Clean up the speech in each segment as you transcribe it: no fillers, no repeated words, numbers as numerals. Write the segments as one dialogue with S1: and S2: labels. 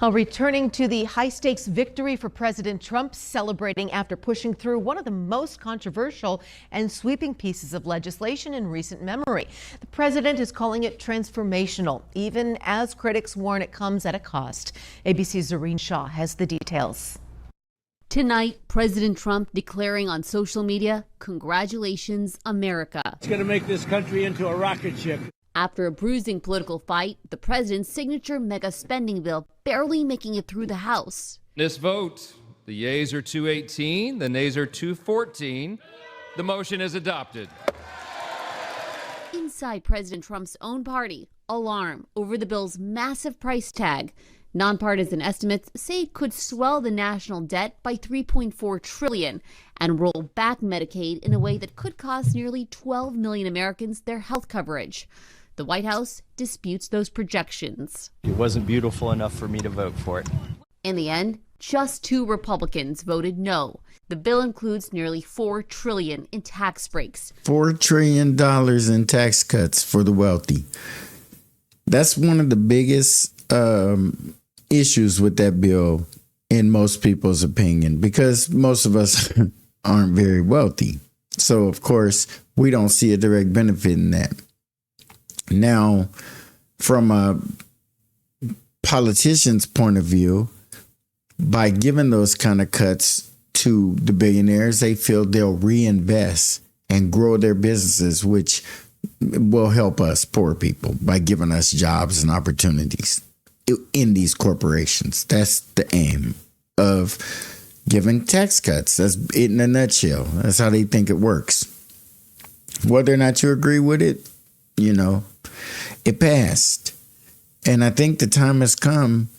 S1: Returning to the high-stakes victory for President Trump, celebrating after pushing through one of the most controversial and sweeping pieces of legislation in recent memory. The president is calling it transformational, even as critics warn it comes at a cost. ABC's Zareen Shaw has the details.
S2: Tonight, President Trump declaring on social media, "Congratulations, America."
S3: It's going to make this country into a rocket ship.
S2: After a bruising political fight, the president's signature mega spending bill barely making it through the House.
S4: This vote, the yeas are 218, the nays are 214. The motion is adopted.
S2: Inside President Trump's own party, alarm over the bill's massive price tag. Nonpartisan estimates say it could swell the national debt by $3.4 trillion and roll back Medicaid in a way that could cost nearly 12 million Americans their health coverage. The White House disputes those projections.
S5: It wasn't beautiful enough for me to vote for it.
S2: In the end, just 2 Republicans voted no. The bill includes nearly $4 trillion in tax breaks.
S6: $4 trillion in tax cuts for the wealthy. That's one of the biggest issues with that bill, in most people's opinion, because most of us aren't very wealthy. So, of course, we don't see a direct benefit in that. Now, from a politician's point of view, by giving those kind of cuts to the billionaires, they feel they'll reinvest and grow their businesses, which will help us poor people by giving us jobs and opportunities in these corporations. That's the aim of giving tax cuts. That's it in a nutshell. That's how they think it works. Whether or not you agree with it, it passed. And I think the time has come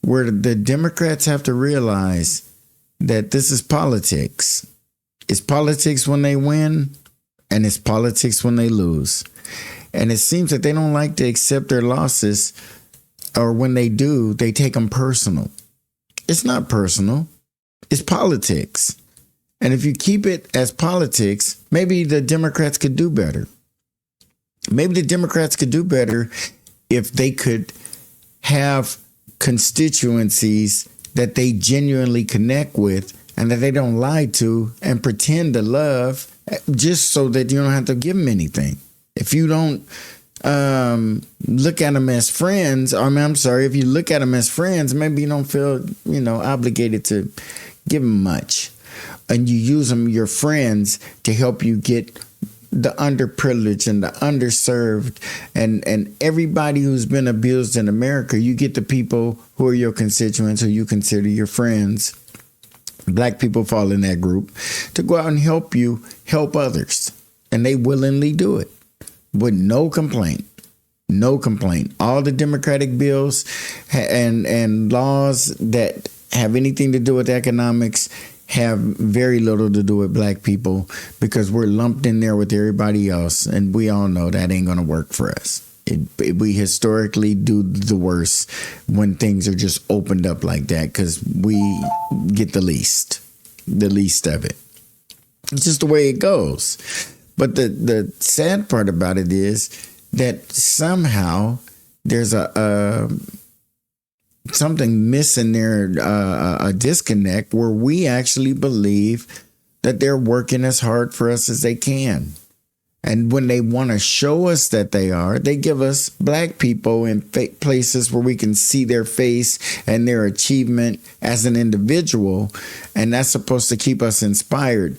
S6: where the Democrats have to realize that this is politics. It's politics when they win, and it's politics when they lose. And it seems that they don't like to accept their losses, or when they do, they take them personal. It's not personal. It's politics. And if you keep it as politics, maybe the Democrats could do better. Maybe the Democrats could do better if they could have constituencies that they genuinely connect with and that they don't lie to and pretend to love, just so that you don't have to give them anything. If you don't look at them as friends, if you look at them as friends, maybe you don't feel, obligated to give them much. And you use them, your friends, to help you get the underprivileged and the underserved and everybody who's been abused in America. You get the people who are your constituents, who you consider your friends. Black people fall in that group, to go out and help you help others. And they willingly do it with no complaint. No complaint. All the Democratic bills and laws that have anything to do with economics have very little to do with black people, because we're lumped in there with everybody else. And we all know that ain't going to work for us. We historically do the worst when things are just opened up like that, because we get the least of it. It's just the way it goes. But the sad part about it is that somehow there's something missing there, a disconnect, where we actually believe that they're working as hard for us as they can. And when they want to show us that they are, they give us black people in places where we can see their face and their achievement as an individual. And that's supposed to keep us inspired.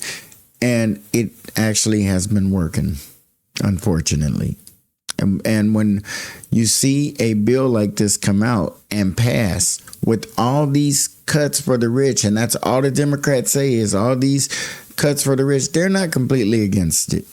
S6: And it actually has been working, unfortunately. And when you see a bill like this come out and pass with all these cuts for the rich, and that's all the Democrats say is all these cuts for the rich, they're not completely against it.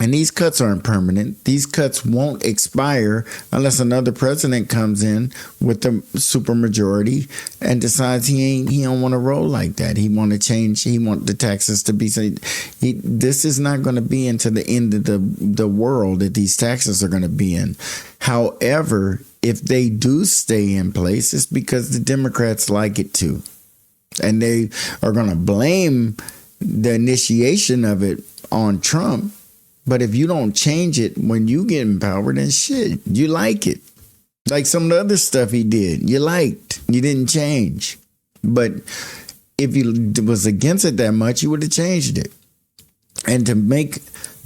S6: And these cuts aren't permanent. These cuts won't expire unless another president comes in with the supermajority and decides he don't want to roll like that. He want to change. He want the taxes to be. This is not going to be into the end of the world that these taxes are going to be in. However, if they do stay in place, it's because the Democrats like it too, and they are going to blame the initiation of it on Trump. But if you don't change it when you get in power, then shit, you like it. Like some of the other stuff he did, you liked, you didn't change. But if you was against it that much, you would have changed it. And to make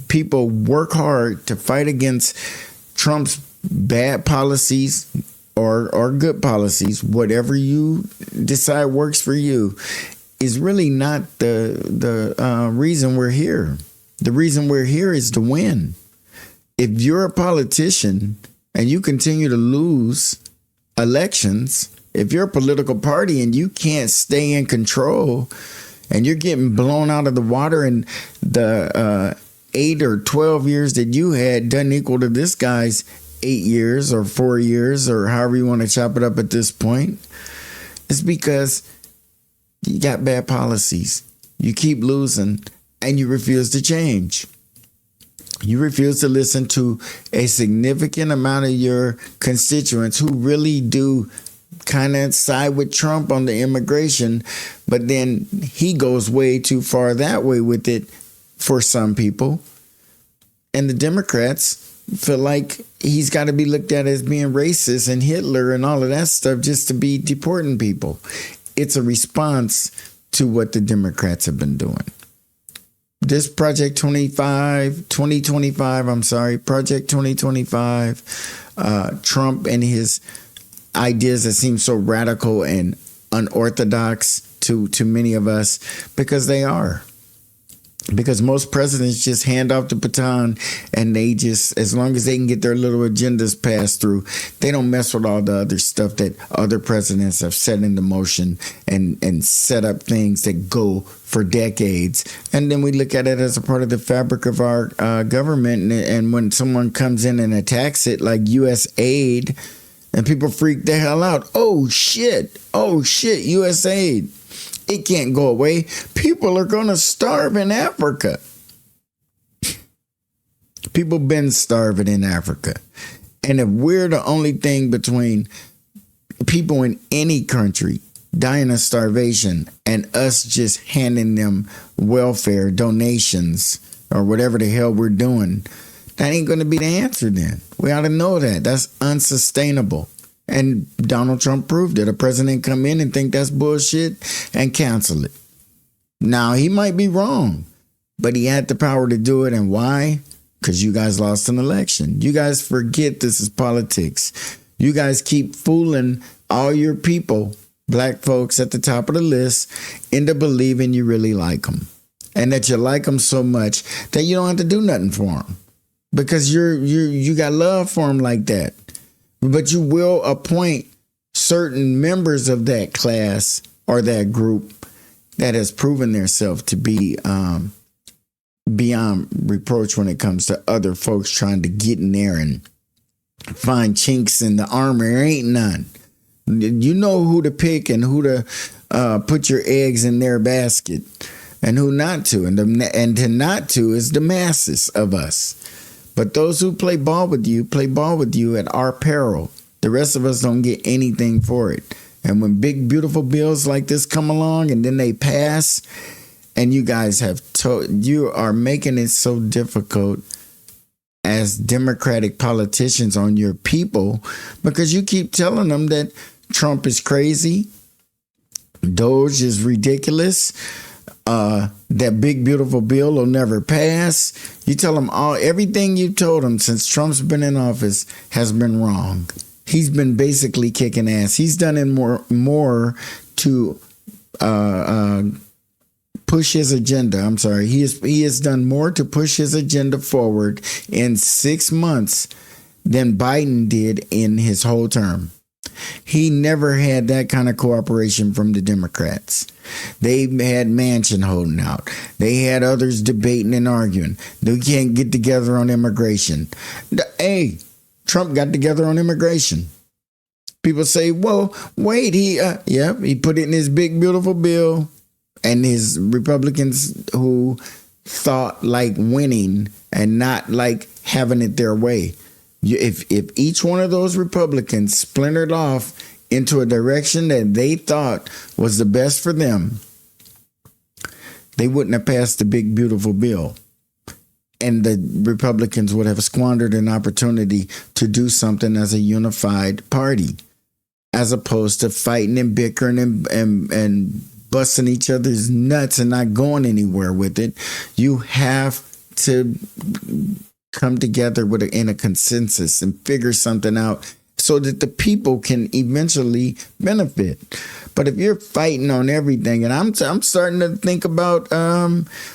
S6: people work hard to fight against Trump's bad policies or good policies, whatever you decide works for you, is really not the reason we're here. The reason we're here is to win. If you're a politician and you continue to lose elections, if you're a political party and you can't stay in control and you're getting blown out of the water, and the 8 or 12 years that you had doesn't equal to this guy's 8 years or 4 years or however you want to chop it up at this point, it's because you got bad policies. You keep losing and you refuse to change. You refuse to listen to a significant amount of your constituents who really do kind of side with Trump on the immigration, but then he goes way too far that way with it for some people. And the Democrats feel like he's got to be looked at as being racist and Hitler and all of that stuff just to be deporting people. It's a response to what the Democrats have been doing. This Project 2025, Trump and his ideas that seem so radical and unorthodox to many of us, because they are. Because most presidents just hand off the baton and they just, as long as they can get their little agendas passed through, they don't mess with all the other stuff that other presidents have set into motion and set up things that go for decades. And then we look at it as a part of the fabric of our government. And when someone comes in and attacks it, like U.S. aid, and people freak the hell out. Oh, shit, U.S. aid. It can't go away. People are going to starve in Africa. People been starving in Africa. And if we're the only thing between people in any country dying of starvation and us just handing them welfare donations or whatever the hell we're doing, that ain't going to be the answer then. We ought to know that. That's unsustainable. And Donald Trump proved it. A president come in and think that's bullshit and cancel it. Now, he might be wrong, but he had the power to do it. And why? Because you guys lost an election. You guys forget this is politics. You guys keep fooling all your people, black folks at the top of the list, into believing you really like them. And that you like them so much that you don't have to do nothing for them. Because you got love for them like that. But you will appoint certain members of that class or that group that has proven themselves to be beyond reproach when it comes to other folks trying to get in there and find chinks in the armor. There ain't none. You know who to pick and who to put your eggs in their basket and who not to. And to not to is the masses of us. But those who play ball with you at our peril. The rest of us don't get anything for it. And when big, beautiful bills like this come along and then they pass, and you guys you are making it so difficult as Democratic politicians on your people because you keep telling them that Trump is crazy, Doge is ridiculous, that big beautiful bill will never pass. You tell them everything you told them since Trump's been in office has been wrong. He's been basically kicking ass. He's done it more to push his agenda. I'm sorry. He has done more to push his agenda forward in 6 months than Biden did in his whole term. He never had that kind of cooperation from the Democrats. They had Manchin holding out. They had others debating and arguing. They can't get together on immigration. Hey, Trump got together on immigration. People say, well, wait, he put it in his big, beautiful bill. And his Republicans who thought like winning and not like having it their way. If each one of those Republicans splintered off into a direction that they thought was the best for them, they wouldn't have passed the big, beautiful bill. and the Republicans would have squandered an opportunity to do something as a unified party, as opposed to fighting and bickering and busting each other's nuts and not going anywhere with it. You have to come together in a consensus and figure something out so that the people can eventually benefit. But if you're fighting on everything, and I'm starting to think about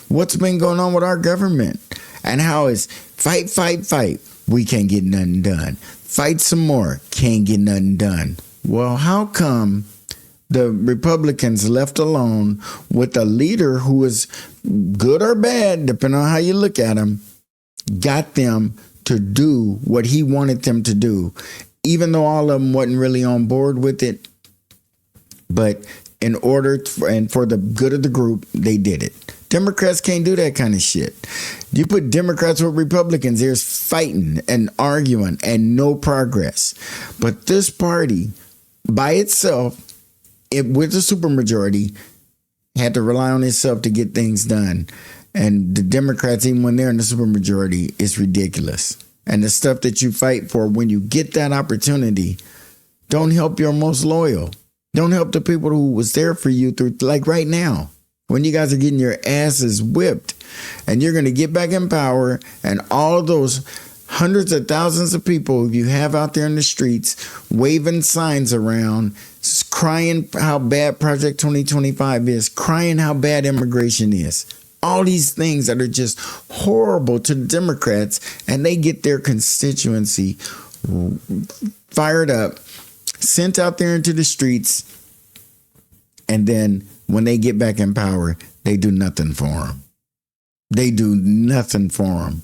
S6: what's been going on with our government and how it's fight, fight, fight. We can't get nothing done. Fight some more. Can't get nothing done. Well, how come the Republicans left alone with a leader who is good or bad, depending on how you look at him, got them to do what he wanted them to do, even though all of them wasn't really on board with it? But in order for the good of the group, they did it. Democrats can't do that kind of shit. You put Democrats with Republicans, there's fighting and arguing and no progress. But this party, by itself, with the supermajority, had to rely on itself to get things done. And the Democrats, even when they're in the supermajority, is ridiculous. And the stuff that you fight for when you get that opportunity don't help your most loyal. Don't help the people who was there for you through, like right now, when you guys are getting your asses whipped and you're going to get back in power, and all of those hundreds of thousands of people you have out there in the streets waving signs around, crying how bad Project 2025 is, crying how bad immigration is. All these things that are just horrible to the Democrats, and they get their constituency fired up, sent out there into the streets, and then when they get back in power, they do nothing for them. They do nothing for them.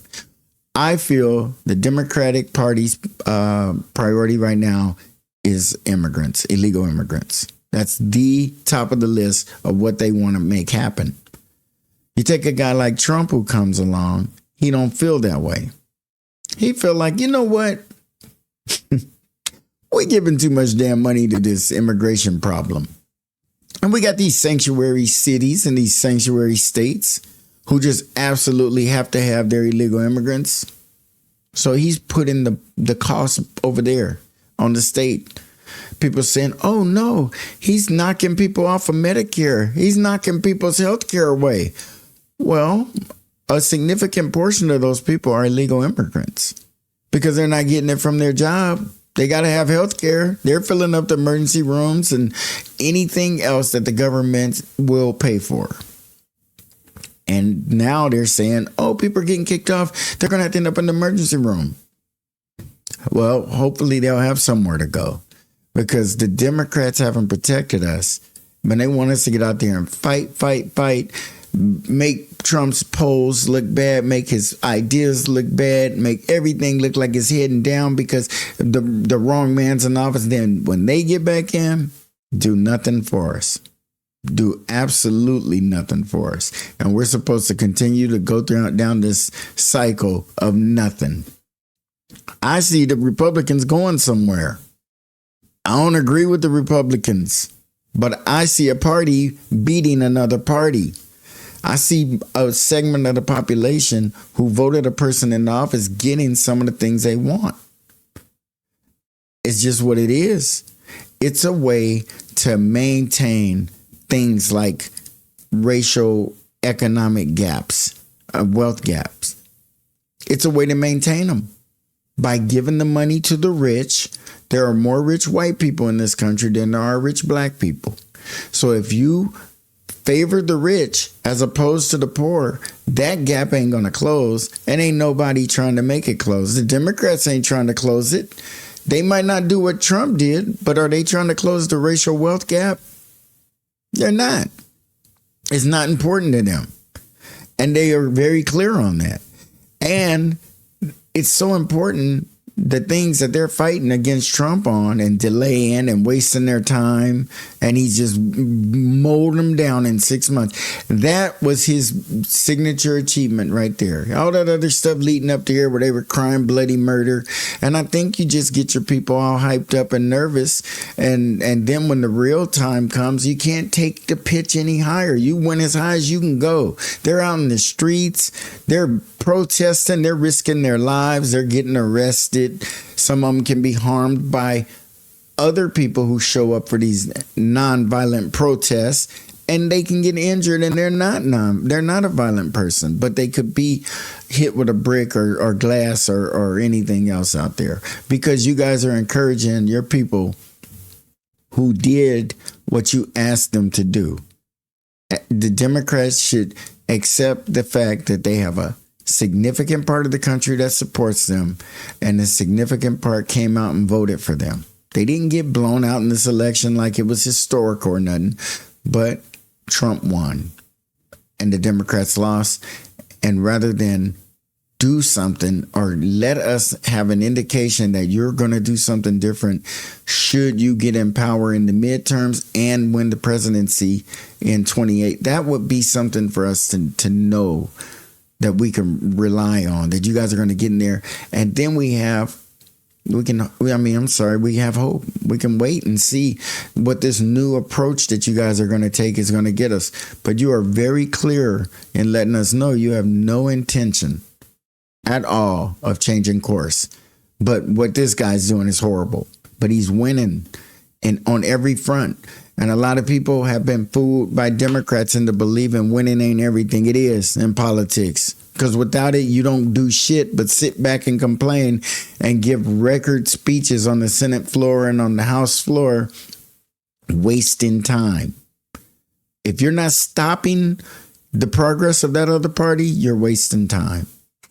S6: I feel the Democratic Party's priority right now is immigrants, illegal immigrants. That's the top of the list of what they want to make happen. You take a guy like Trump who comes along, he don't feel that way. He feel like, you know what? We're giving too much damn money to this immigration problem. And we got these sanctuary cities and these sanctuary states who just absolutely have to have their illegal immigrants. So he's putting the cost over there on the state. People saying, oh no, he's knocking people off of Medicare. He's knocking people's health care away. Well, a significant portion of those people are illegal immigrants because they're not getting it from their job. They got to have health care. They're filling up the emergency rooms and anything else that the government will pay for. And now they're saying, oh, people are getting kicked off. They're going to have to end up in the emergency room. Well, hopefully they'll have somewhere to go because the Democrats haven't protected us. But they want us to get out there and fight, make Trump's polls look bad, make his ideas look bad, make everything look like it's heading down because the wrong man's in office. Then when they get back in, do nothing for us. Do absolutely nothing for us. And we're supposed to continue to go down this cycle of nothing. I see the Republicans going somewhere. I don't agree with the Republicans, but I see a party beating another party. I see a segment of the population who voted a person in office getting some of the things they want. It's just what it is. It's a way to maintain things like racial economic gaps, wealth gaps. It's a way to maintain them by giving the money to the rich. There are more rich white people in this country than there are rich black people. So if you favor the rich as opposed to the poor, that gap ain't going to close, and ain't nobody trying to make it close. The Democrats ain't trying to close it. They might not do what Trump did, but are they trying to close the racial wealth gap? They're not. It's not important to them. And they are very clear on that. And it's so important the things that they're fighting against Trump on and delaying and wasting their time, and he's just mowed them down in 6 months. That was his signature achievement right there. All that other stuff leading up to here where they were crying bloody murder. And I think you just get your people all hyped up and nervous. And then when the real time comes, you can't take the pitch any higher. You went as high as you can go. They're out in the streets. They're protesting. They're risking their lives. They're getting arrested. Some of them can be harmed by other people who show up for these nonviolent protests, and they can get injured, and they're not a violent person, but they could be hit with a brick or glass or anything else out there, because you guys are encouraging your people who did what you asked them to do. The Democrats should accept the fact that they have a significant part of the country that supports them, and a significant part came out and voted for them. They didn't get blown out in this election like it was historic or nothing, but Trump won and the Democrats lost. And rather than do something or let us have an indication that you're going to do something different, should you get in power in the midterms and win the presidency in 28, that would be something for us to know that we can rely on, that you guys are going to get in there. And then we have hope. We can wait and see what this new approach that you guys are going to take is going to get us. But you are very clear in letting us know you have no intention at all of changing course. But what this guy's doing is horrible. But he's winning on every front. And a lot of people have been fooled by Democrats into believing winning ain't everything. It is in politics. Because without it, you don't do shit but sit back and complain and give record speeches on the Senate floor and on the House floor, wasting time. If you're not stopping the progress of that other party, you're wasting time.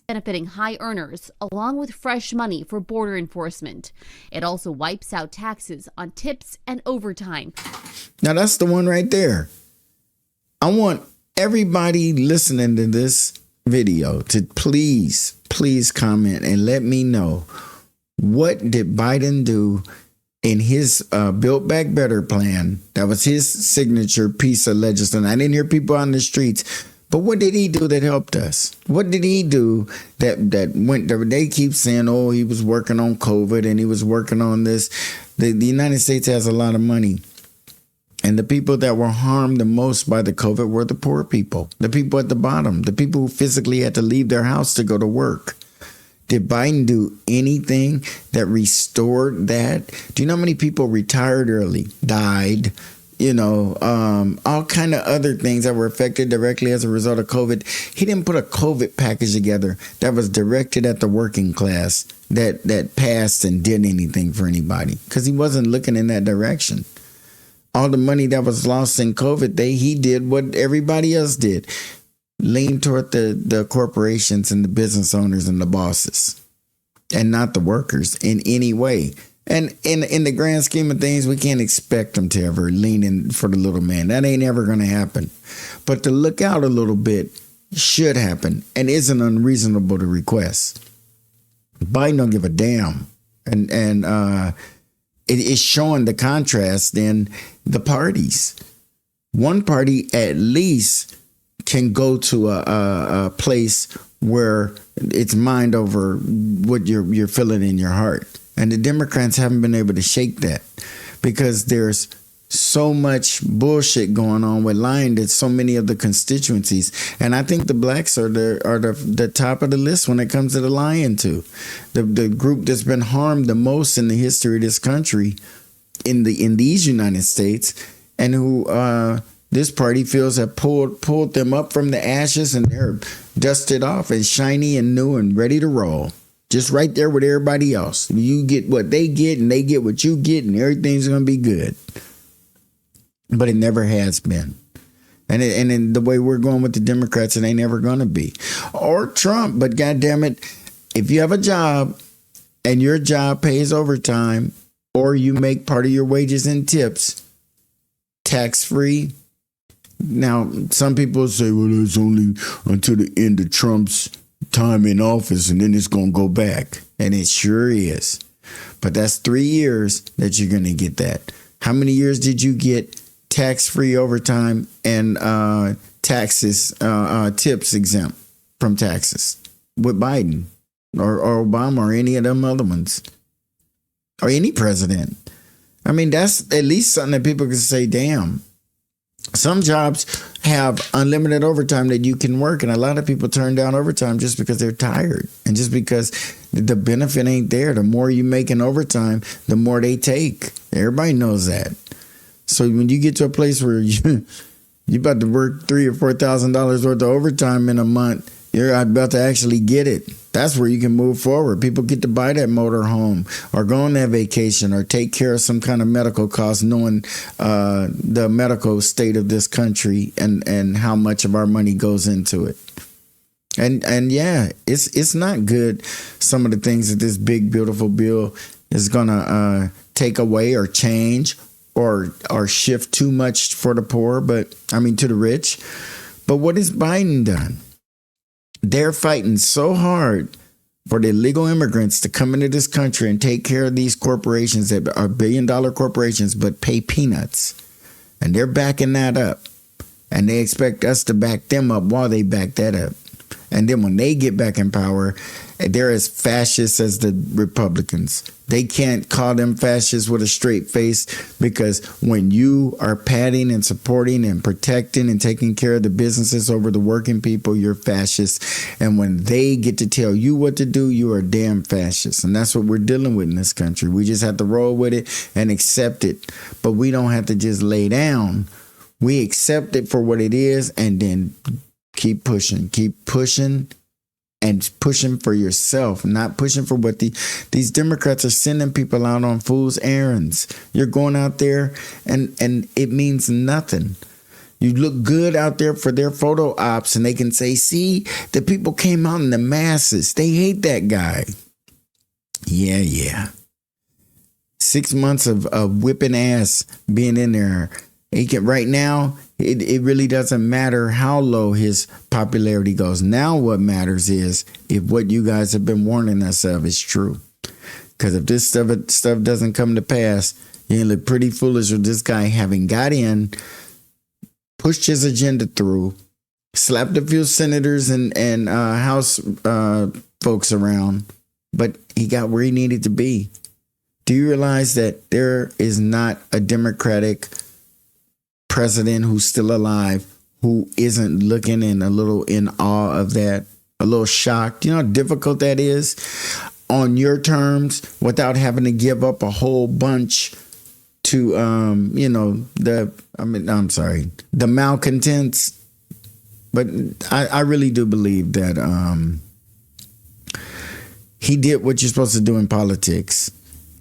S2: Benefiting high earners, along with fresh money for border enforcement. It also wipes out taxes on tips and overtime.
S6: Now, that's the one right there. I want everybody listening to this video to please comment and let me know, what did Biden do in his Build Back Better plan? That was his signature piece of legislation. I didn't hear people on the streets. But what did he do that helped us? What did he do that went there? They keep saying, oh, he was working on COVID and he was working on this. The United States has a lot of money. And the people that were harmed the most by the COVID were the poor people, the people at the bottom, the people who physically had to leave their house to go to work. Did Biden do anything that restored that? Do you know how many people retired early, died? All kind of other things that were affected directly as a result of COVID. He didn't put a COVID package together that was directed at the working class that passed and did anything for anybody, because he wasn't looking in that direction. All the money that was lost in COVID, he did what everybody else did. Lean toward the corporations and the business owners and the bosses, and not the workers in any way. And in the grand scheme of things, we can't expect them to ever lean in for the little man. That ain't ever going to happen. But to look out a little bit should happen and isn't unreasonable to request. Biden don't give a damn. And it is showing the contrast in the parties. One party at least can go to a place where it's mind over what you're feeling in your heart. And the Democrats haven't been able to shake that, because there's so much bullshit going on with lying to so many of the constituencies. And I think the blacks are the top of the list when it comes to the lying to. The group that's been harmed the most in the history of this country, in these United States, and who this party feels have pulled them up from the ashes, and they're dusted off and shiny and new and ready to roll. Just right there with everybody else. You get what they get and they get what you get, and everything's going to be good. But it never has been. And in the way we're going with the Democrats, it ain't ever going to be. Or Trump. But goddamn it, if you have a job and your job pays overtime, or you make part of your wages in tips, tax-free. Now, some people say, well, it's only until the end of Trump's time in office, and then it's going to go back. And it sure is. But that's 3 years that you're going to get that. How many years did you get tax-free overtime and taxes, tips exempt from taxes with Biden or Obama or any of them other ones or any president? I mean, that's at least something that people can say, damn. Some jobs have unlimited overtime that you can work, and a lot of people turn down overtime just because they're tired and just because the benefit ain't there. The more you make in overtime, the more they take. Everybody knows that. So when you get to a place where you about to work $3,000 or $4,000 worth of overtime in a month, you're about to actually get it. That's where you can move forward. People get to buy that motor home or go on that vacation or take care of some kind of medical costs, knowing the medical state of this country and how much of our money goes into it. And yeah, it's not good. Some of the things that this big, beautiful bill is going to take away or change or shift too much for the poor, to the rich. But what has Biden done? They're fighting so hard for the illegal immigrants to come into this country and take care of these corporations that are billion-dollar corporations but pay peanuts. And they're backing that up. And they expect us to back them up while they back that up. And then when they get back in power, they're as fascist as the Republicans. They can't call them fascists with a straight face, because when you are patting and supporting and protecting and taking care of the businesses over the working people, you're fascist. And when they get to tell you what to do, you are damn fascist. And that's what we're dealing with in this country. We just have to roll with it and accept it. But we don't have to just lay down. We accept it for what it is and then keep pushing and pushing for yourself, not pushing for what these Democrats are sending people out on fool's errands. You're going out there and it means nothing. You look good out there for their photo ops and they can say, see, the people came out in the masses. They hate that guy. Yeah. 6 months of whipping ass being in there. Right now, it really doesn't matter how low his popularity goes. Now what matters is if what you guys have been warning us of is true. Because if this stuff doesn't come to pass, you look pretty foolish with this guy having got in, pushed his agenda through, slapped a few senators and House folks around, but he got where he needed to be. Do you realize that there is not a Democratic president who's still alive who isn't looking and a little in awe of that, a little shocked? You know how difficult that is on your terms without having to give up a whole bunch to the malcontents. But I really do believe that he did what you're supposed to do in politics.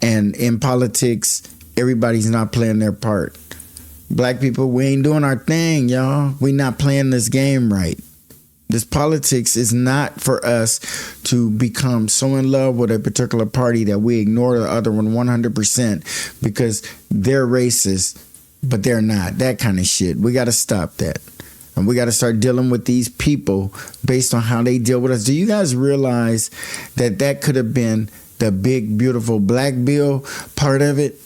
S6: And in politics, everybody's not playing their part. Black people, we ain't doing our thing, y'all. We not playing this game right. This politics is not for us to become so in love with a particular party that we ignore the other one 100% because they're racist, but they're not. That kind of shit. We got to stop that. And we got to start dealing with these people based on how they deal with us. Do you guys realize that could have been the big, beautiful black bill part of it?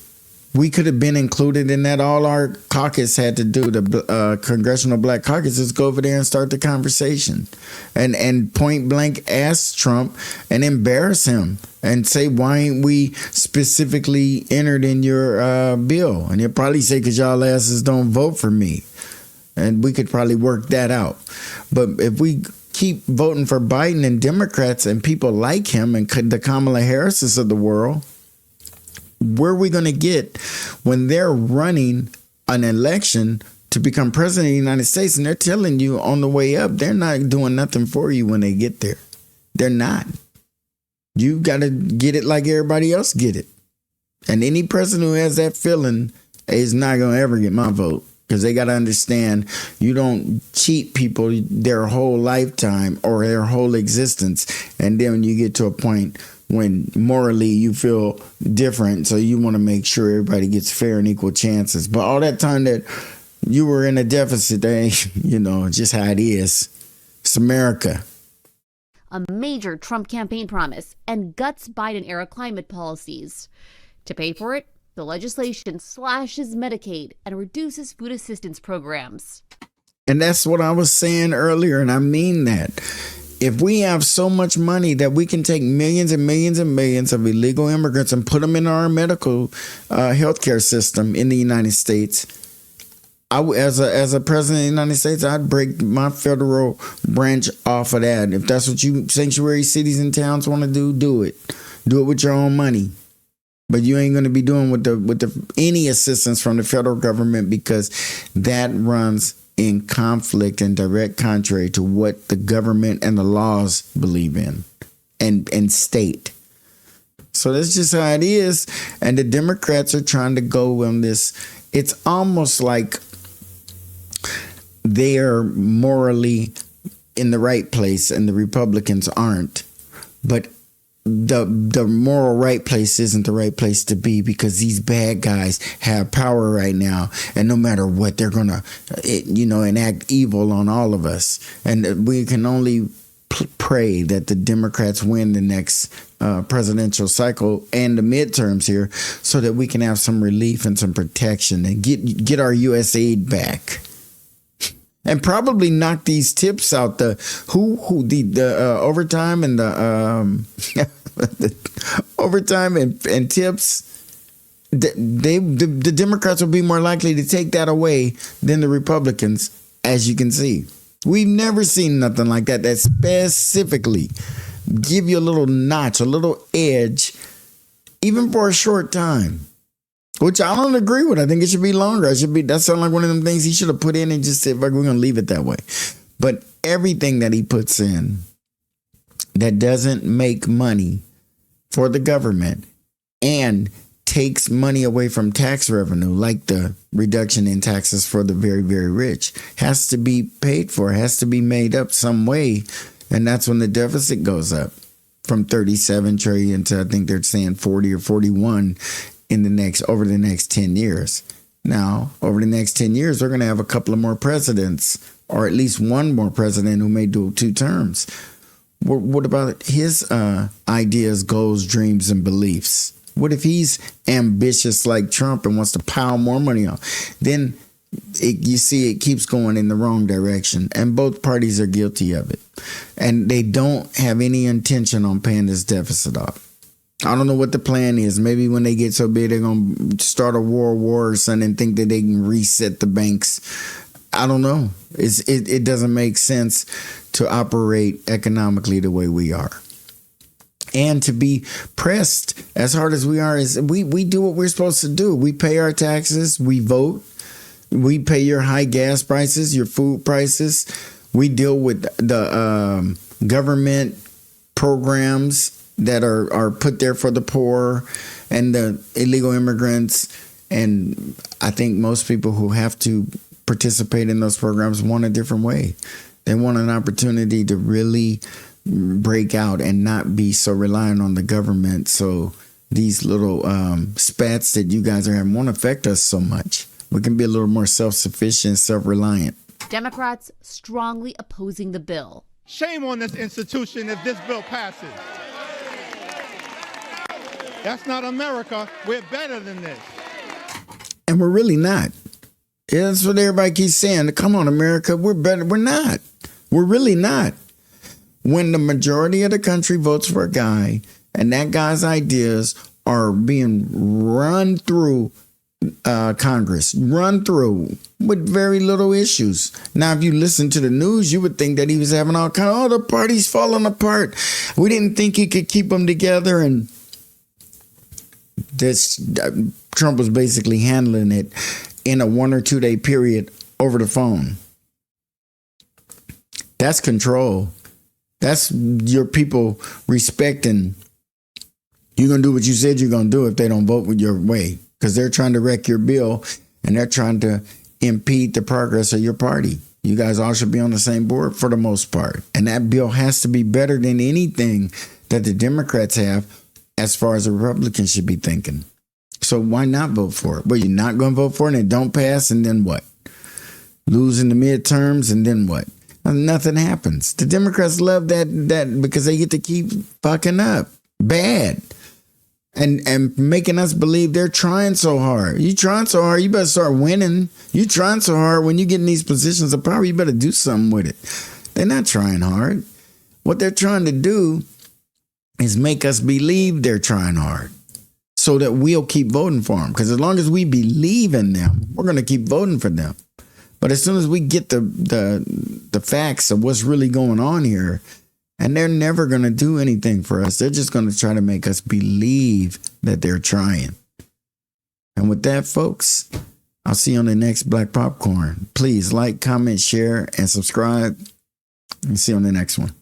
S6: We could have been included in that. All our caucus had to do, the Congressional Black Caucus, is go over there and start the conversation and point blank ask Trump and embarrass him and say, why ain't we specifically entered in your bill? And he'll probably say, because y'all asses don't vote for me. And we could probably work that out. But if we keep voting for Biden and Democrats and people like him and the Kamala Harrises of the world, where are we going to get when they're running an election to become president of the United States and they're telling you on the way up, they're not doing nothing for you when they get there? They're not. You got to get it like everybody else get it. And any president who has that feeling is not going to ever get my vote, because they got to understand you don't cheat people their whole lifetime or their whole existence. And then when you get to a point when morally you feel different, so you want to make sure everybody gets fair and equal chances. But all that time that you were in a deficit, just how it is. It's America.
S2: a major Trump campaign promise, and guts Biden-era climate policies. To pay for it, the legislation slashes Medicaid and reduces food assistance programs.
S6: And that's what I was saying earlier, and I mean that. If we have so much money that we can take millions and millions and millions of illegal immigrants and put them in our medical healthcare system in the United States, as a president of the United States, I'd break my federal branch off of that. If that's what you sanctuary cities and towns want to do, do it. Do it with your own money. But you ain't going to be doing with any assistance from the federal government, because that runs in conflict and direct contrary to what the government and the laws believe in and state. So that's just how it is. And the Democrats are trying to go on this. It's almost like they're morally in the right place and the Republicans aren't. But the moral right place isn't the right place to be, because these bad guys have power right now, and no matter what, they're gonna enact evil on all of us. And we can only pray that the Democrats win the next presidential cycle and the midterms here, so that we can have some relief and some protection and get our U.S. aid back. And probably knock these tips out, the overtime and the overtime and tips. The Democrats will be more likely to take that away than the Republicans, as you can see. We've never seen nothing like that specifically give you a little notch, a little edge, even for a short time. Which I don't agree with. I think it should be longer. That sounds like one of them things he should have put in and just said, we're going to leave it that way. But everything that he puts in that doesn't make money for the government and takes money away from tax revenue, like the reduction in taxes for the very, very rich, has to be paid for, has to be made up some way. And that's when the deficit goes up from 37 trillion to, I think they're saying 40 or 41 over the next 10 years. Now, over the next 10 years, we're going to have a couple of more presidents, or at least one more president who may do 2 terms. What about his ideas, goals, dreams, and beliefs? What if he's ambitious like Trump and wants to pile more money on? Then you see it keeps going in the wrong direction, and both parties are guilty of it. And they don't have any intention on paying this deficit off. I don't know what the plan is. Maybe when they get so big, they're going to start a war or something and think that they can reset the banks. I don't know. It doesn't make sense to operate economically the way we are. And to be pressed as hard as we are, is we do what we're supposed to do. We pay our taxes. We vote. We pay your high gas prices, your food prices. We deal with the government programs that are put there for the poor and the illegal immigrants. And I think most people who have to participate in those programs want a different way. They want an opportunity to really break out and not be so reliant on the government. So these little spats that you guys are having won't affect us so much. We can be a little more self-sufficient, self-reliant.
S2: Democrats strongly opposing the bill.
S7: Shame on this institution if this bill passes. That's not America. We're better than this.
S6: And we're really not. Yeah, that's what everybody keeps saying. Come on, America, we're better. We're not. We're really not. When the majority of the country votes for a guy and that guy's ideas are being run through Congress, run through with very little issues. Now, if you listen to the news, you would think that he was having all kind of, the party's falling apart. We didn't think he could keep them together. And this Trump was basically handling it in a 1 or 2 day period over the phone. That's control. That's your people respecting. You're going to do what you said you're going to do if they don't vote with your way, because they're trying to wreck your bill and they're trying to impede the progress of your party. You guys all should be on the same board for the most part. And that bill has to be better than anything that the Democrats have as far as the Republicans should be thinking. So why not vote for it? Well, you're not going to vote for it and it don't pass, and then what? Lose in the midterms, and then what? and nothing happens. The Democrats love that because they get to keep fucking up bad and making us believe they're trying so hard. You trying so hard, you better start winning. You trying so hard when you get in these positions of power, you better do something with it. They're not trying hard. What they're trying to do is make us believe they're trying hard so that we'll keep voting for them. Because as long as we believe in them, we're going to keep voting for them. But as soon as we get the facts of what's really going on here, and they're never going to do anything for us. They're just going to try to make us believe that they're trying. And with that, folks, I'll see you on the next Black Popcorn. Please like, comment, share, and subscribe. And see you on the next one.